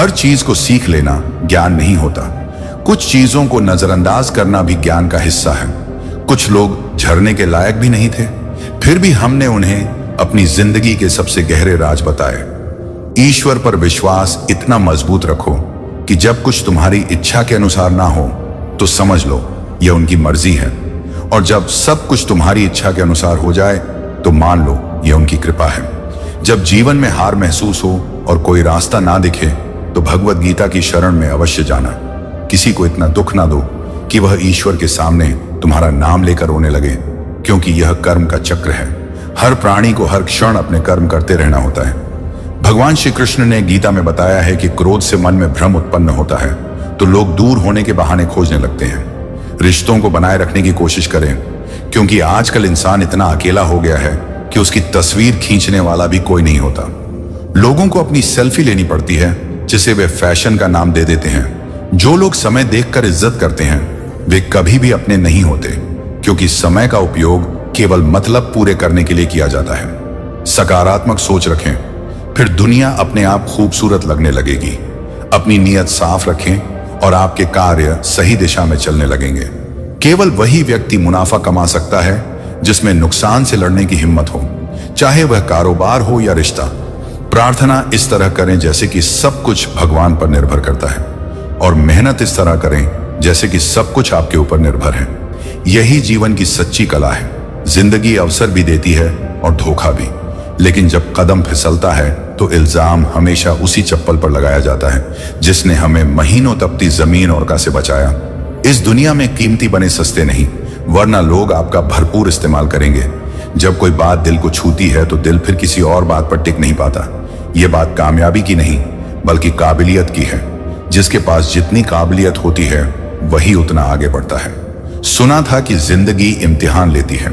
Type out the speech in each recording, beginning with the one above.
हर चीज को सीख लेना ज्ञान नहीं होता। कुछ चीजों को नजरअंदाज करना भी ज्ञान का हिस्सा है। कुछ लोग झरने के लायक भी नहीं थे, फिर भी हमने उन्हें अपनी जिंदगी के सबसे गहरे राज बताए। ईश्वर पर विश्वास इतना मजबूत रखो कि जब कुछ तुम्हारी इच्छा के अनुसार ना हो तो समझ लो यह उनकी मर्जी है, और जब सब कुछ तुम्हारी इच्छा के अनुसार हो जाए तो मान लो यह उनकी कृपा है। जब जीवन में हार महसूस हो और कोई रास्ता ना दिखे तो भगवत गीता की शरण में अवश्य जाना। किसी को इतना दुख ना दो कि वह ईश्वर के सामने तुम्हारा नाम लेकर रोने लगे, क्योंकि यह कर्म का चक्र है। हर प्राणी को हर क्षण अपने कर्म करते रहना होता है। भगवान श्री कृष्ण ने गीता में बताया है कि क्रोध से मन में भ्रम उत्पन्न होता है तो लोग दूर होने के बहाने खोजने लगते हैं। रिश्तों को बनाए रखने की कोशिश करें, क्योंकि आजकल इंसान इतना अकेला हो गया है कि उसकी तस्वीर खींचने वाला भी कोई नहीं होता। लोगों को अपनी सेल्फी लेनी पड़ती है, जिसे वे फैशन का नाम दे देते हैं। जो लोग समय देखकर इज्जत करते हैं वे कभी भी अपने नहीं होते, क्योंकि समय का उपयोग केवल मतलब पूरे करने के लिए किया जाता है। सकारात्मक सोच रखें, फिर दुनिया अपने आप खूबसूरत लगने लगेगी। अपनी नीयत साफ रखें और आपके कार्य सही दिशा में चलने लगेंगे। केवल वही व्यक्ति मुनाफा कमा सकता है जिसमें नुकसान से लड़ने की हिम्मत हो, चाहे वह कारोबार हो या रिश्ता। प्रार्थना इस तरह करें जैसे कि सब कुछ भगवान पर निर्भर करता है, और मेहनत इस तरह करें जैसे कि सब कुछ आपके ऊपर निर्भर है। यही जीवन की सच्ची कला है। जिंदगी अवसर भी देती है और धोखा भी, लेकिन जब कदम फिसलता है तो इल्जाम हमेशा उसी चप्पल पर लगाया जाता है जिसने हमें महीनों तपती जमीन और का से बचाया। इस दुनिया में कीमती बने सस्ते नहीं, वरना लोग आपका भरपूर इस्तेमाल करेंगे। जब कोई बात दिल को छूती है तो दिल फिर किसी और बात पर टिक नहीं पाता। यह बात कामयाबी की नहीं बल्कि काबिलियत की है। जिसके पास जितनी काबिलियत होती है वही उतना आगे बढ़ता है। सुना था कि जिंदगी इम्तिहान लेती है,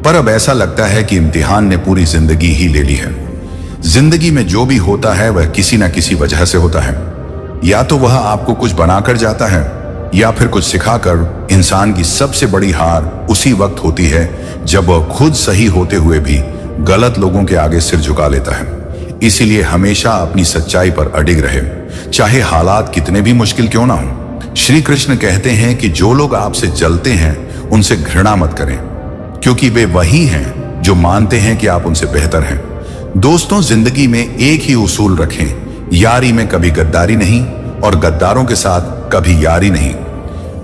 पर अब ऐसा लगता है कि इम्तिहान ने पूरी जिंदगी ही ले ली है। जिंदगी में जो भी होता है वह किसी ना किसी वजह से होता है। या तो वह आपको कुछ बनाकर जाता है या फिर कुछ सिखाकर। इंसान की सबसे बड़ी हार उसी वक्त होती है जब वह खुद सही होते हुए भी गलत लोगों के आगे सिर झुका लेता है। इसीलिए हमेशा अपनी सच्चाई पर अडिग रहे, चाहे हालात कितने भी मुश्किल क्यों ना हो। श्री कृष्ण कहते हैं कि जो लोग आपसे जलते हैं उनसे घृणा मत करें, क्योंकि वे वही हैं जो मानते हैं कि आप उनसे बेहतर हैं। दोस्तों, जिंदगी में एक ही उसूल रखें, यारी में कभी गद्दारी नहीं और गद्दारों के साथ कभी यारी नहीं।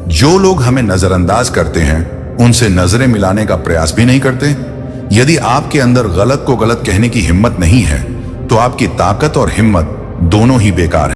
जो लोग हमें नजरअंदाज करते हैं उनसे नजरें मिलाने का प्रयास भी नहीं करते। यदि आपके अंदर गलत को गलत कहने की हिम्मत नहीं है तो आपकी ताकत और हिम्मत दोनों ही बेकार है।